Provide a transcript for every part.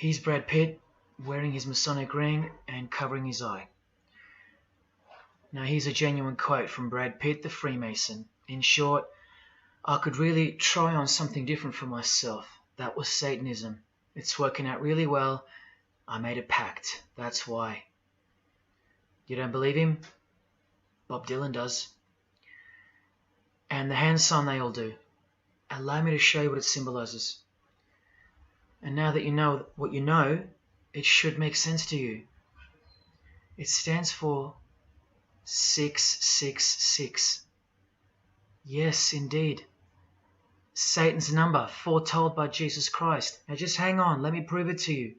He's Brad Pitt, wearing his Masonic ring and covering his eye. Now here's a genuine quote from Brad Pitt, the Freemason. In short, I could really try on something different for myself. That was Satanism. It's working out really well. I made a pact. That's why. You don't believe him? Bob Dylan does. And the hand sign they all do. Allow me to show you what it symbolizes. And now that you know what you know, it should make sense to you. It stands for 666. Yes, indeed. Satan's number, foretold by Jesus Christ. Now just hang on, let me prove it to you.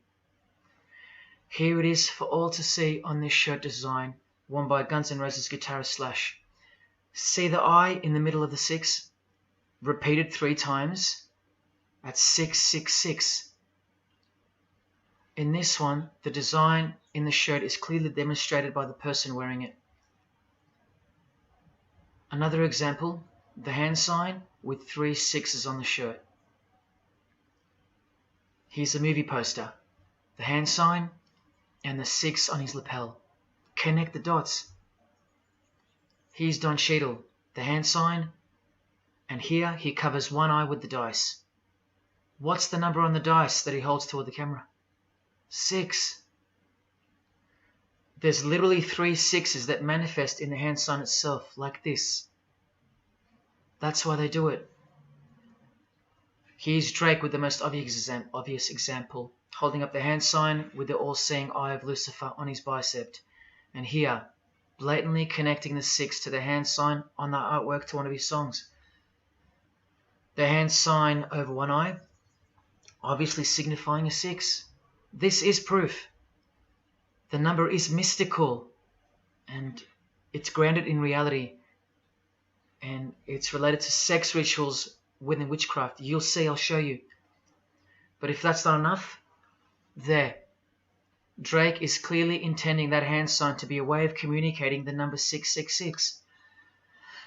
Here it is for all to see on this shirt design, worn by Guns N' Roses guitarist Slash. See the I in the middle of the 6? Repeated 3 times. That's 666. In this one, the design in the shirt is clearly demonstrated by the person wearing it. Another example, the hand sign with 3 6s on the shirt. Here's a movie poster, the hand sign and the 6 on his lapel. Connect the dots. Here's Don Cheadle, the hand sign, and here he covers one eye with the dice. What's the number on the dice that he holds toward the camera? 6. There's literally 3 6s that manifest in the hand sign itself, like this. That's why they do it. Here's Drake with the most obvious example, holding up the hand sign with the all-seeing eye of Lucifer on his bicep. And here, blatantly connecting the 6 to the hand sign on the artwork to one of his songs. The hand sign over one eye, obviously signifying a 6. This is proof. The number is mystical and it's grounded in reality, and it's related to sex rituals within witchcraft. You'll see, I'll show you. But if that's not enough, there. Drake is clearly intending that hand sign to be a way of communicating the number 666.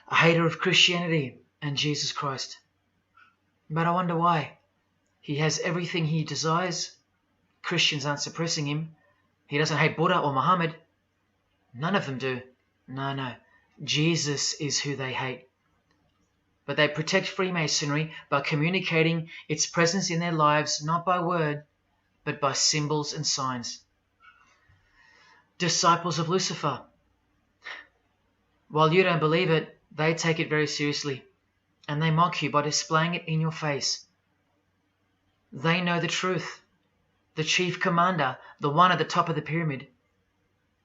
A hater of Christianity and Jesus Christ. But I wonder why. He has everything he desires. Christians aren't suppressing him. He doesn't hate Buddha or Muhammad. None of them do. No. Jesus is who they hate. But they protect Freemasonry by communicating its presence in their lives, not by word, but by symbols and signs. Disciples of Lucifer. While you don't believe it, they take it very seriously, and they mock you by displaying it in your face. They know the truth. The chief commander, the one at the top of the pyramid,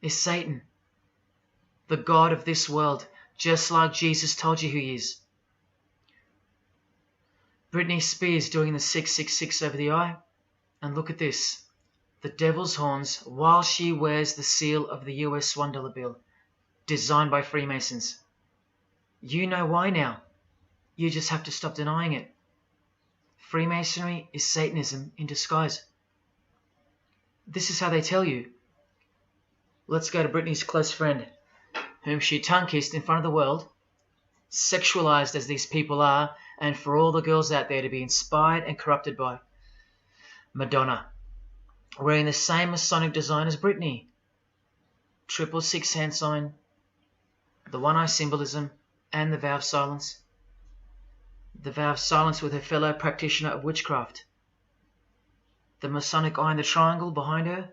is Satan, the god of this world, just like Jesus told you who he is. Britney Spears doing the 666 over the eye, and look at this, the devil's horns while she wears the seal of the US $1 bill, designed by Freemasons. You know why now. You just have to stop denying it. Freemasonry is Satanism in disguise. This is how they tell you. Let's go to Britney's close friend, whom she tongue-kissed in front of the world, sexualized as these people are, and for all the girls out there to be inspired and corrupted by. Madonna, wearing the same Masonic design as Britney. 666 hand sign, the one eye symbolism, and the vow of silence. The vow of silence with her fellow practitioner of witchcraft. The Masonic eye in the triangle behind her,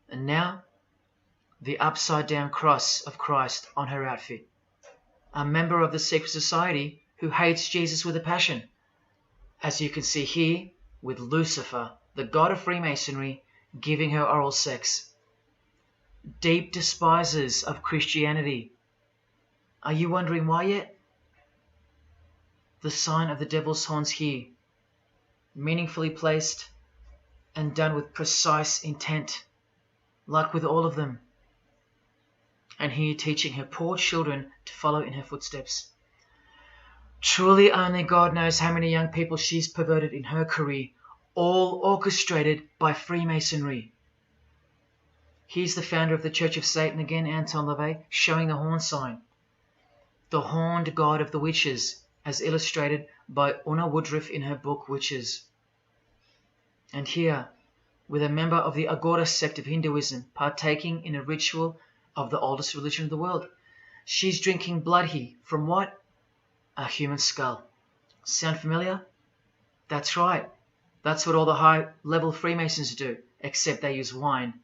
and now the upside down cross of Christ on her outfit. A member of the secret society who hates Jesus with a passion, as you can see here with Lucifer, the god of Freemasonry, giving her oral sex. Deep despisers of Christianity. Are you wondering why yet? The sign of the devil's horns here, meaningfully placed and done with precise intent, like with all of them. And here teaching her poor children to follow in her footsteps. Truly only God knows how many young people she's perverted in her career, all orchestrated by Freemasonry. Here's the founder of the Church of Satan again, Anton LaVey, showing the horn sign. The horned god of the witches, as illustrated by Una Woodruff in her book Witches. And here, with a member of the Agora sect of Hinduism partaking in a ritual of the oldest religion of the world. She's drinking blood here from what? A human skull. Sound familiar? That's right. That's what all the high-level Freemasons do, except they use wine,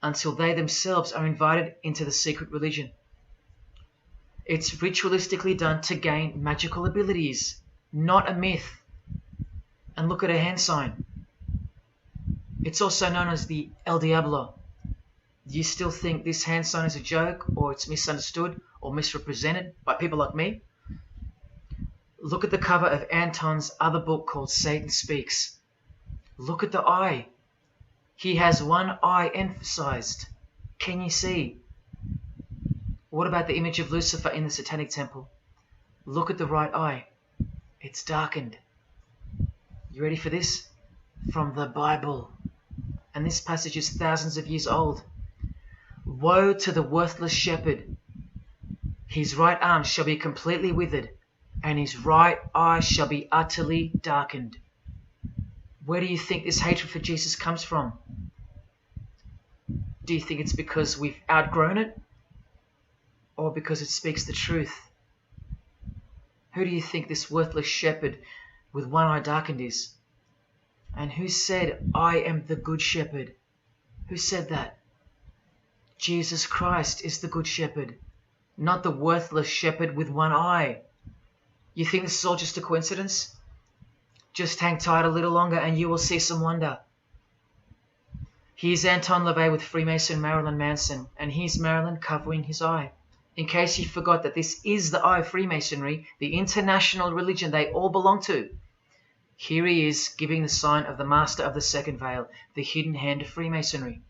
until they themselves are invited into the secret religion. It's ritualistically done to gain magical abilities, not a myth. And look at her hand sign. It's also known as the El Diablo. Do you still think this hand sign is a joke, or it's misunderstood or misrepresented by people like me? Look at the cover of Anton's other book called Satan Speaks. Look at the eye. He has one eye emphasized. Can you see? What about the image of Lucifer in the Satanic Temple? Look at the right eye. It's darkened. You ready for this? From the Bible. And this passage is thousands of years old. Woe to the worthless shepherd. His right arm shall be completely withered, and his right eye shall be utterly darkened. Where do you think this hatred for Jesus comes from? Do you think it's because we've outgrown it? Or because it speaks the truth? Who do you think this worthless shepherd with one eye darkened is? And who said, I am the good shepherd? Who said that? Jesus Christ is the good shepherd, not the worthless shepherd with one eye. You think this is all just a coincidence? Just hang tight a little longer and you will see some wonder. Here's Anton LaVey with Freemason Marilyn Manson, and here's Marilyn covering his eye. In case you forgot that this is the eye of Freemasonry, the international religion they all belong to. Here he is giving the sign of the Master of the Second Veil, the hidden hand of Freemasonry,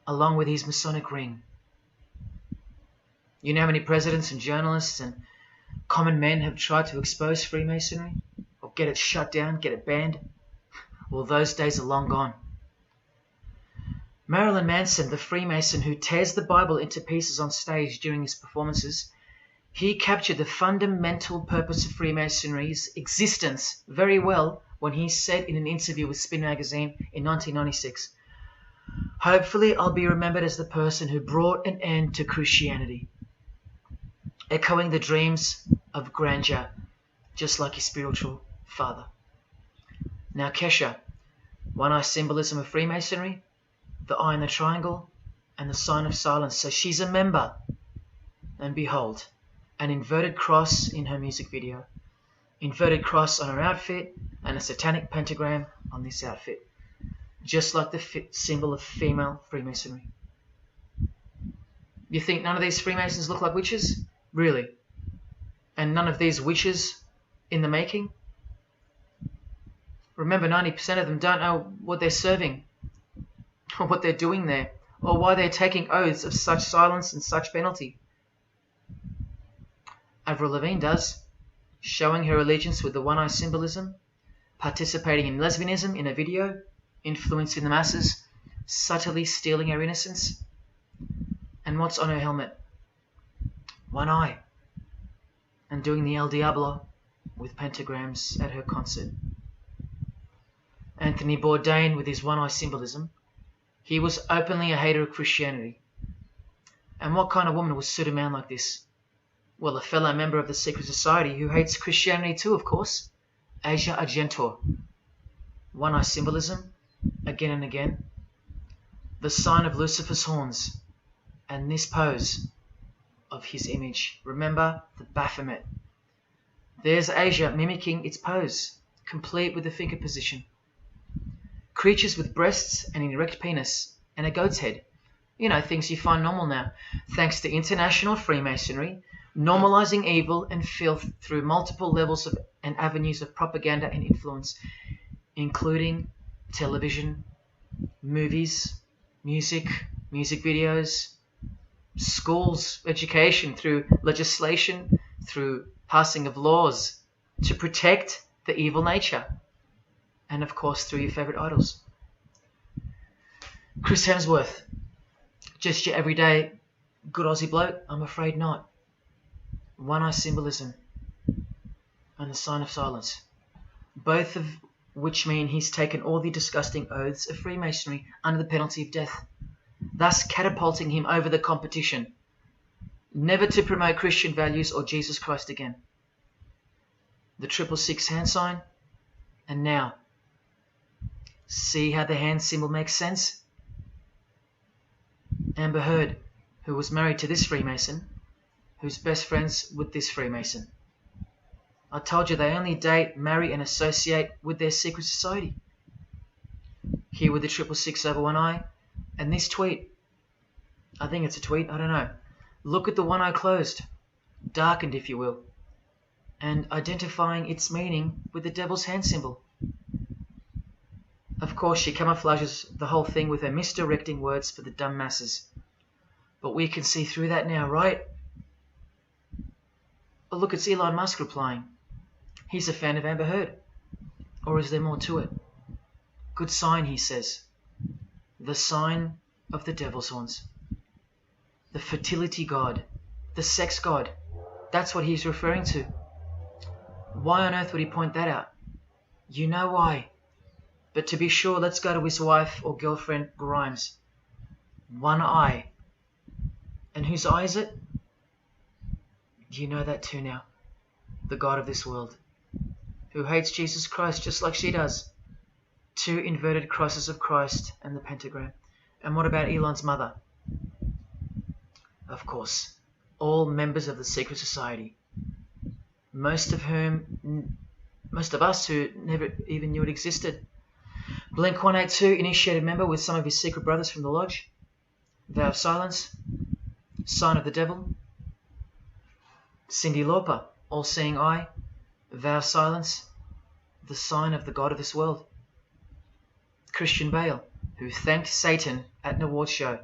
along with his Masonic ring. You know how many presidents and journalists and common men have tried to expose Freemasonry? Or get it shut down, get it banned? Well, those days are long gone. Marilyn Manson, the Freemason who tears the Bible into pieces on stage during his performances, he captured the fundamental purpose of Freemasonry's existence very well when he said in an interview with Spin magazine in 1996, "Hopefully I'll be remembered as the person who brought an end to Christianity," echoing the dreams of grandeur, just like his spiritual father. Now Kesha, one-eye symbolism of Freemasonry, the eye in the triangle, and the sign of silence. So she's a member. And behold, an inverted cross in her music video, inverted cross on her outfit, and a satanic pentagram on this outfit, just like the symbol of female Freemasonry. You think none of these Freemasons look like witches? Really? And none of these witches in the making? Remember, 90% of them don't know what they're serving, or what they're doing there, or why they're taking oaths of such silence and such penalty. Avril Lavigne does, showing her allegiance with the one-eye symbolism, participating in lesbianism in a video, influencing the masses, subtly stealing her innocence. And what's on her helmet? One eye. And doing the El Diablo with pentagrams at her concert. Anthony Bourdain with his one-eye symbolism. He was openly a hater of Christianity. And what kind of woman would suit a man like this? Well, a fellow member of the secret society who hates Christianity too, of course. Asia Argento. One-eye symbolism, again and again. The sign of Lucifer's horns. And this pose of his image. Remember the Baphomet. There's Asia mimicking its pose, complete with the finger position. Creatures with breasts and an erect penis and a goat's head. You know, things you find normal now. Thanks to international Freemasonry, normalizing evil and filth through multiple levels of and avenues of propaganda and influence, including television, movies, music videos, schools, education, through legislation, through passing of laws to protect the evil nature. And of course through your favourite idols. Chris Hemsworth, just your everyday good Aussie bloke? I'm afraid not. One-eye symbolism and the sign of silence. Both of which mean he's taken all the disgusting oaths of Freemasonry under the penalty of death, thus catapulting him over the competition, never to promote Christian values or Jesus Christ again. The 666 hand sign, and now, see how the hand symbol makes sense? Amber Heard, who was married to this Freemason, who's best friends with this Freemason. I told you they only date, marry and associate with their secret society. Here with the 666 over one eye, and this tweet. I think it's a tweet, I don't know. Look at the one eye closed, darkened if you will, and identifying its meaning with the devil's hand symbol. Of course, she camouflages the whole thing with her misdirecting words for the dumb masses. But we can see through that now, right? Oh, look, it's Elon Musk replying. He's a fan of Amber Heard. Or is there more to it? Good sign, he says. The sign of the devil's horns. The fertility god. The sex god. That's what he's referring to. Why on earth would he point that out? You know why. But to be sure, let's go to his wife or girlfriend, Grimes. One eye. And whose eye is it? You know that too now. The god of this world. Who hates Jesus Christ just like she does. 2 inverted crosses of Christ and the pentagram. And what about Elon's mother? Of course, all members of the secret society. Most of us who never even knew it existed. Blink 182, initiated member with some of his secret brothers from the lodge. Vow of silence. Sign of the devil. Cyndi Lauper, all-seeing eye. Vow of silence. The sign of the god of this world. Christian Bale, who thanked Satan at an award show,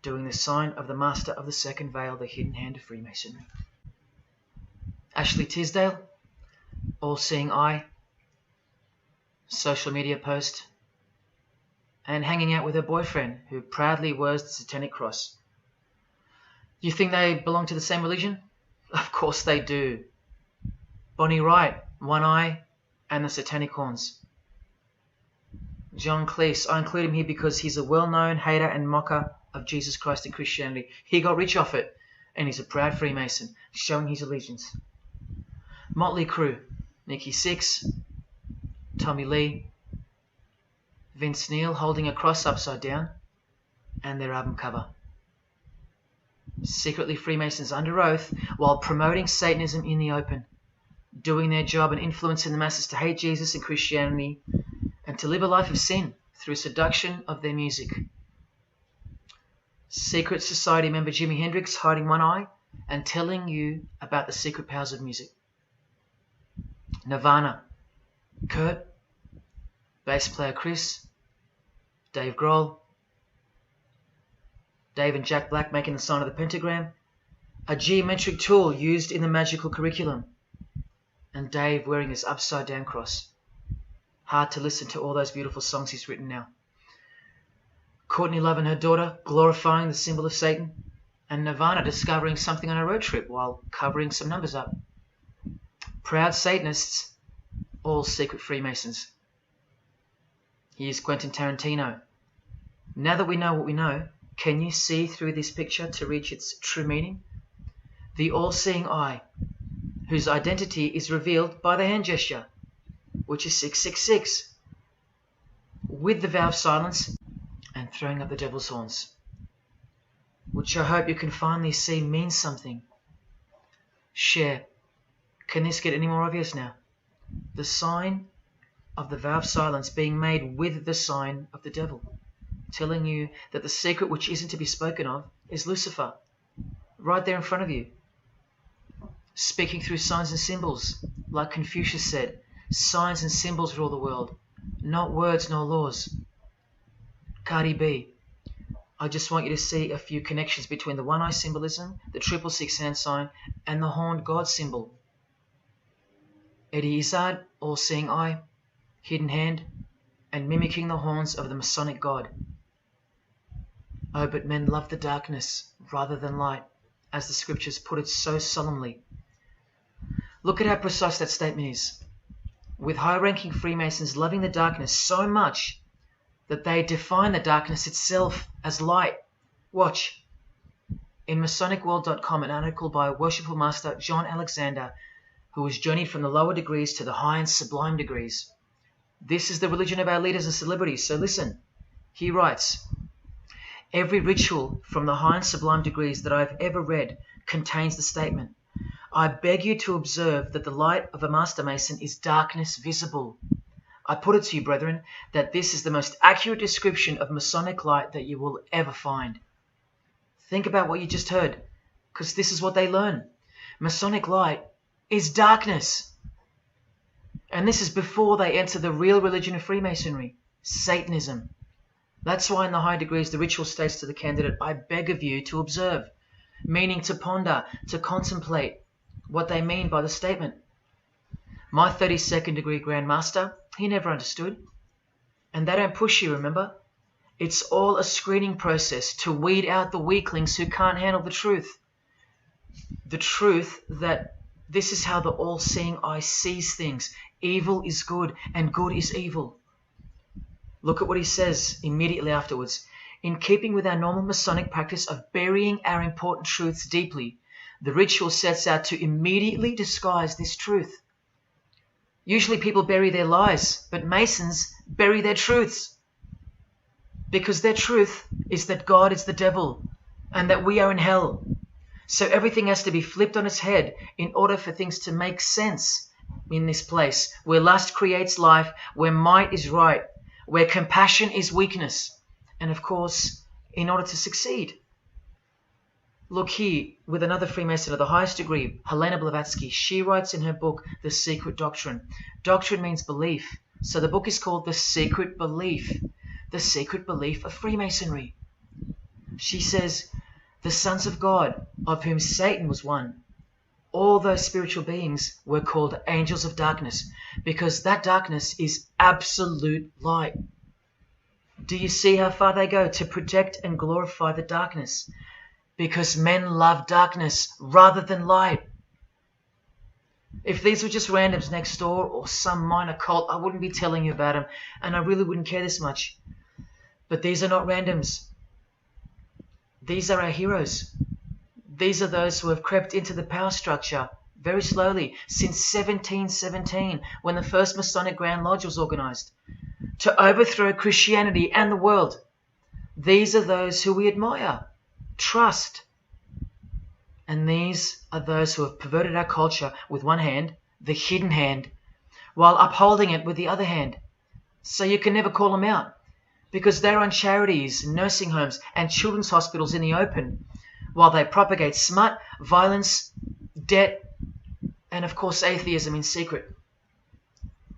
doing the sign of the master of the second veil, the hidden hand of Freemasonry. Ashley Tisdale, all-seeing eye. Social media post, and hanging out with her boyfriend, who proudly wears the satanic cross. You think they belong to the same religion? Of course they do. Bonnie Wright, one eye, and the satanic horns. John Cleese, I include him here because he's a well-known hater and mocker of Jesus Christ and Christianity. He got rich off it, and he's a proud Freemason, showing his allegiance. Motley Crue, Nikki Sixx, Tommy Lee, Vince Neil holding a cross upside down, and their album cover. Secretly Freemasons under oath while promoting Satanism in the open, doing their job and influencing the masses to hate Jesus and Christianity and to live a life of sin through seduction of their music. Secret society member Jimi Hendrix hiding one eye and telling you about the secret powers of music. Nirvana, Kurt, bass player Chris, Dave Grohl, Dave and Jack Black making the sign of the pentagram, a geometric tool used in the magical curriculum, and Dave wearing his upside down cross. Hard to listen to all those beautiful songs he's written now. Courtney Love and her daughter glorifying the symbol of Satan, and Nirvana discovering something on a road trip while covering some numbers up. Proud Satanists, all secret Freemasons. Here's Quentin Tarantino. Now that we know what we know, can you see through this picture to reach its true meaning? The all-seeing eye, whose identity is revealed by the hand gesture, which is 666, with the vow of silence and throwing up the devil's horns, which I hope you can finally see means something. Share. Can this get any more obvious now? The sign of the vow of silence being made with the sign of the devil, telling you that the secret which isn't to be spoken of is Lucifer, right there in front of you. Speaking through signs and symbols, like Confucius said, signs and symbols rule the world, not words nor laws. Cardi B, I just want you to see a few connections between the one-eye symbolism, the 666 hand sign, and the horned god symbol. Eddie Izzard, all-seeing eye, hidden hand, and mimicking the horns of the Masonic god. Oh, but men love the darkness rather than light, as the scriptures put it so solemnly. Look at how precise that statement is. with high-ranking Freemasons loving the darkness so much that they define the darkness itself as light. Watch. In MasonicWorld.com, an article by Worshipful Master John Alexander, who has journeyed from the lower degrees to the high and sublime degrees. This is the religion of our leaders and celebrities, so listen. He writes, every ritual from the high and sublime degrees that I have ever read contains the statement, I beg you to observe that the light of a Master Mason is darkness visible. I put it to you, brethren, that this is the most accurate description of Masonic light that you will ever find. Think about what you just heard, because this is what they learn. Masonic light is darkness. And this is before they enter the real religion of Freemasonry, Satanism. That's why in the high degrees the ritual states to the candidate, I beg of you to observe, meaning to ponder, to contemplate what they mean by the statement. My 32nd degree Grand Master, he never understood. And they don't push you, remember? It's all a screening process to weed out the weaklings who can't handle the truth. The truth that this is how the all-seeing eye sees things. Evil is good and good is evil. Look at what he says immediately afterwards. In keeping with our normal Masonic practice of burying our important truths deeply, the ritual sets out to immediately disguise this truth. Usually people bury their lies, but Masons bury their truths. Because their truth is that God is the devil and that we are in hell. So everything has to be flipped on its head in order for things to make sense in this place where lust creates life, where might is right, where compassion is weakness, and of course, in order to succeed. Look here, with another Freemason of the highest degree, Helena Blavatsky, she writes in her book, The Secret Doctrine. Doctrine means belief. So the book is called The Secret Belief. The Secret Belief of Freemasonry. She says, the sons of God, of whom Satan was one, all those spiritual beings were called angels of darkness, because that darkness is absolute light. Do you see how far they go to protect and glorify the darkness? Because men love darkness rather than light. If these were just randoms next door or some minor cult, I wouldn't be telling you about them, and I really wouldn't care this much. But these are not randoms. These are our heroes. These are those who have crept into the power structure very slowly since 1717, when the first Masonic Grand Lodge was organized, to overthrow Christianity and the world. These are those who we admire, trust. And these are those who have perverted our culture with one hand, the hidden hand, while upholding it with the other hand. So you can never call them out, because they run charities, nursing homes, and children's hospitals in the open, while they propagate smut, violence, debt, and of course atheism in secret.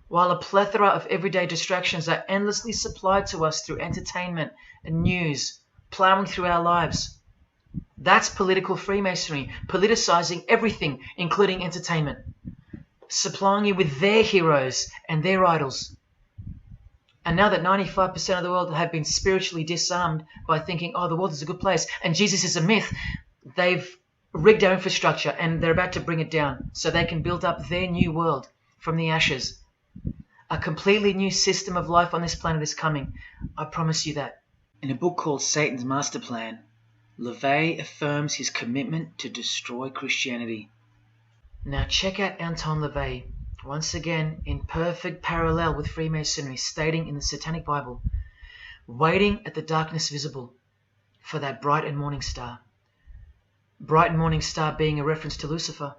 While a plethora of everyday distractions are endlessly supplied to us through entertainment and news, plowing through our lives. That's political Freemasonry, politicizing everything, including entertainment, supplying you with their heroes and their idols. And now that 95% of the world have been spiritually disarmed by thinking, oh, the world is a good place and Jesus is a myth, they've rigged our infrastructure and they're about to bring it down so they can build up their new world from the ashes. A completely new system of life on this planet is coming. I promise you that. In a book called Satan's Master Plan, LaVey affirms his commitment to destroy Christianity. Now check out Anton LaVey, once again in perfect parallel with Freemasonry, stating in the Satanic Bible, waiting at the darkness visible for that bright and morning star. Bright and morning star being a reference to Lucifer.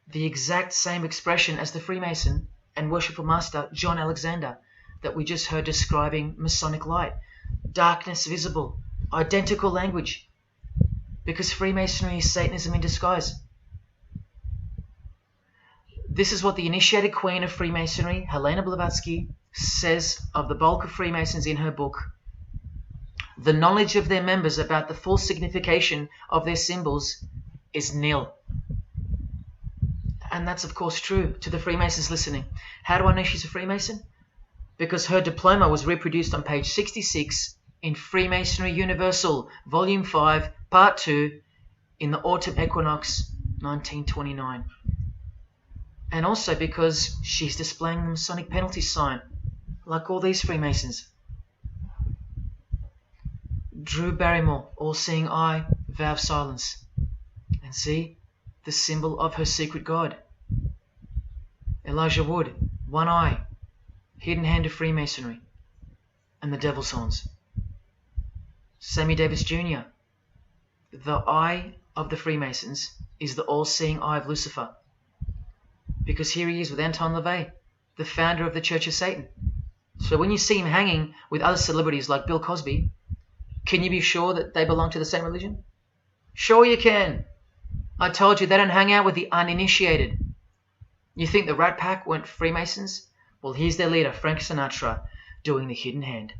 The exact same expression as the Freemason and Worshipful Master John Alexander that we just heard describing Masonic light. Darkness visible. Identical language. Because Freemasonry is Satanism in disguise. This is what the initiated queen of Freemasonry, Helena Blavatsky, says of the bulk of Freemasons in her book. The knowledge of their members about the full signification of their symbols is nil. And that's of course true to the Freemasons listening. How do I know she's a Freemason? Because her diploma was reproduced on page 66 in Freemasonry Universal, Volume 5, Part 2, in the Autumn Equinox, 1929. And also because she's displaying the Masonic penalty sign, like all these Freemasons. Drew Barrymore, all-seeing eye, vow of silence. And see, the symbol of her secret god. Elijah Wood, one eye, hidden hand of Freemasonry, and the devil's horns. Sammy Davis Jr., the eye of the Freemasons is the all-seeing eye of Lucifer. Because here he is with Anton LaVey, the founder of the Church of Satan. So when you see him hanging with other celebrities like Bill Cosby, can you be sure that they belong to the same religion? Sure you can. I told you they don't hang out with the uninitiated. You think the Rat Pack weren't Freemasons? Well, here's their leader, Frank Sinatra, doing the hidden hand.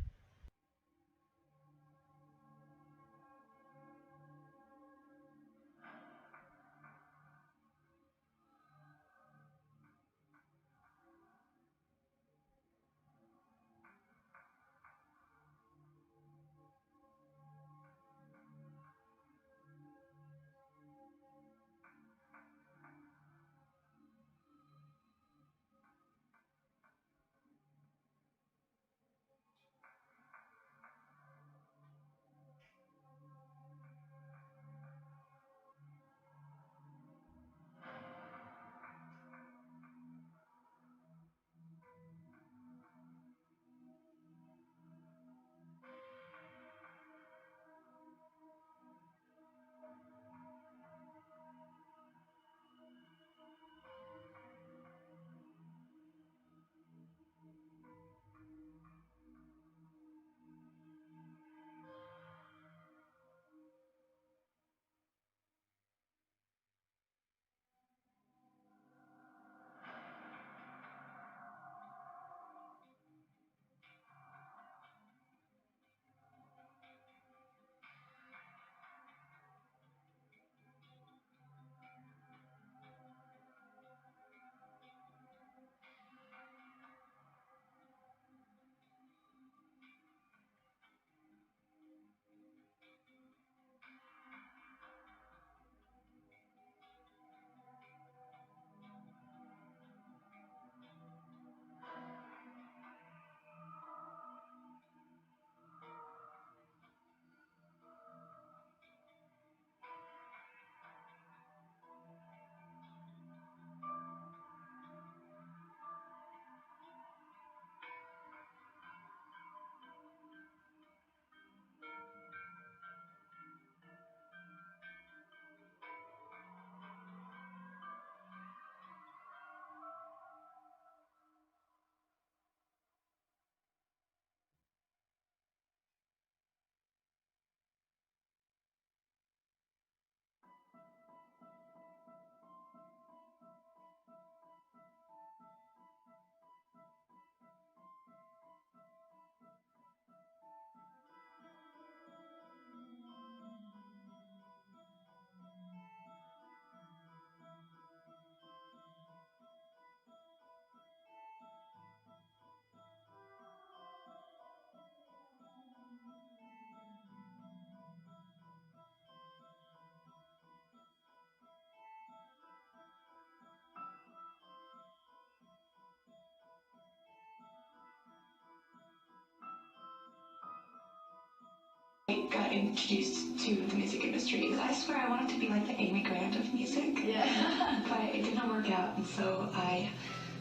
Got introduced to the music industry. I swear I wanted to be like the Amy Grant of music. Yeah. But it didn't work out, and so I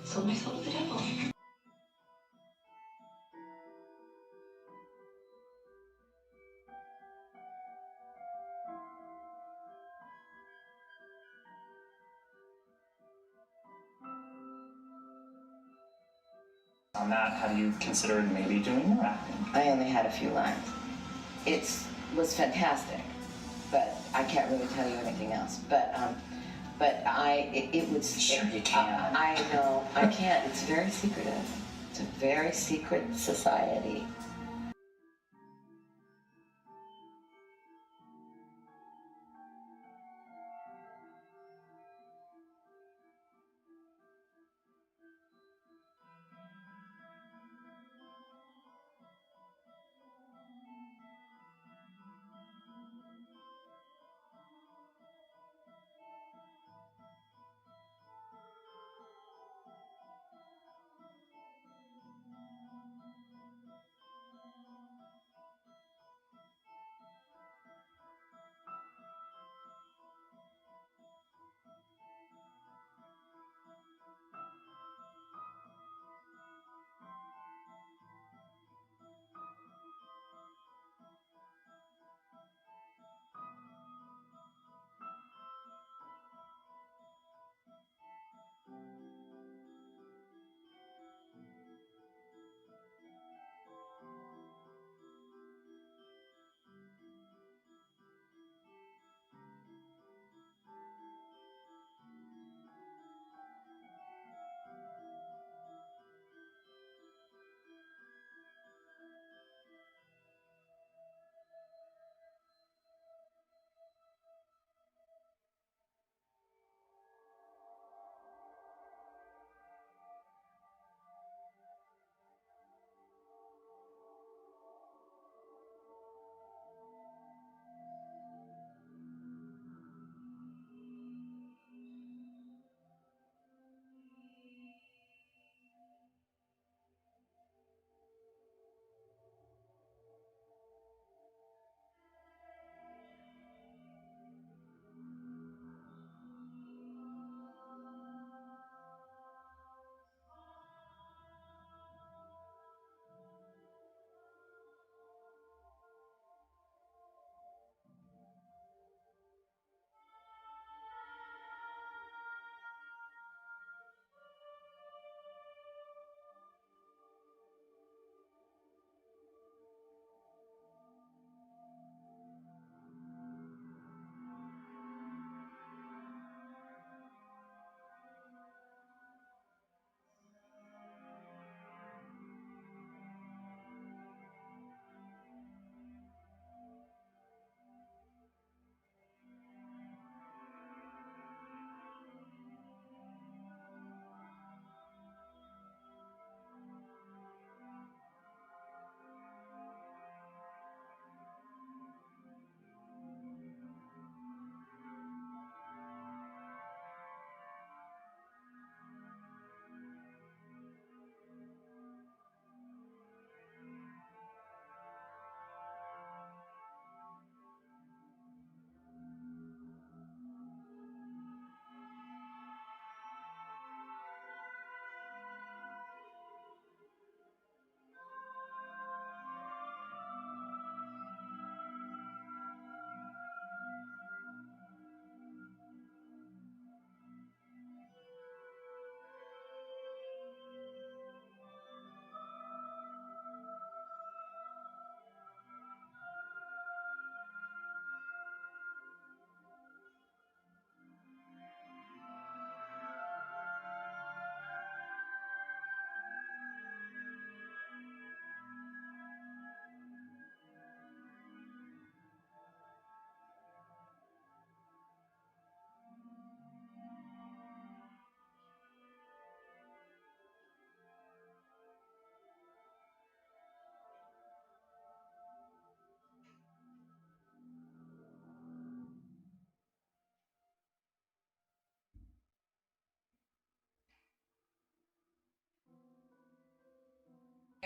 sold my soul to the devil. On that, have you considered maybe doing more acting? I only had a few lines. It was fantastic, but I can't really tell you anything else. But it was. Sure you can. I know I can't. It's very secretive. It's a very secret society.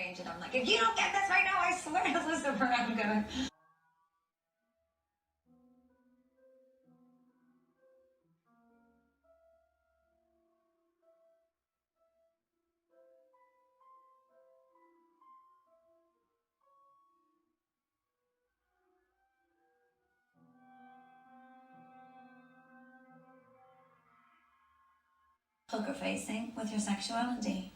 rage, and I'm like, if you don't get this right now, I swear to Lucifer, I'm gonna. Poker facing with your sexuality.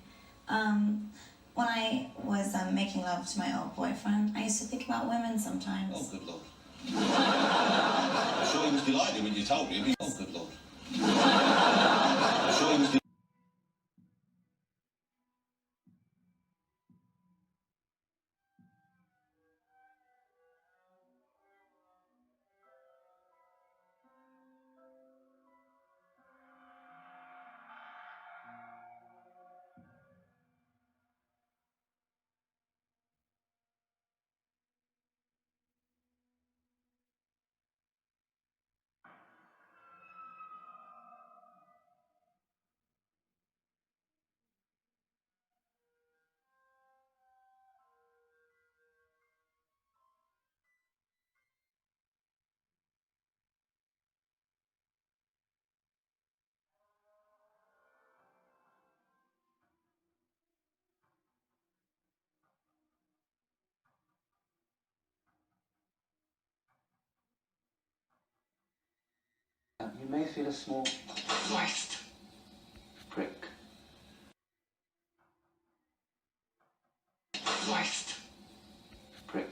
When I was making love to my old boyfriend, I used to think about women sometimes. Oh, good Lord. I'm sure he was delighted when you told him. Oh, good Lord. I'm sure he was You may feel a small Christ. prick. Christ. Prick.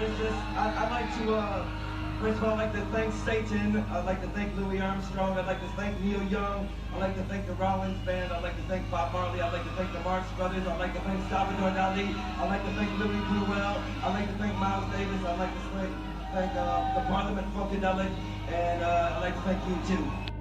I'd like to, first of all, I'd like to thank Satan. I'd like to thank Louis Armstrong. I'd like to thank Neil Young. I'd like to thank the Rollins Band. I'd like to thank Bob Marley. I'd like to thank the Marx Brothers. I'd like to thank Salvador Dali. I'd like to thank Louis Bruel. I'd like to thank Miles Davis. I'd like to thank the Parliament Funkadelic. And I'd like to thank you, too.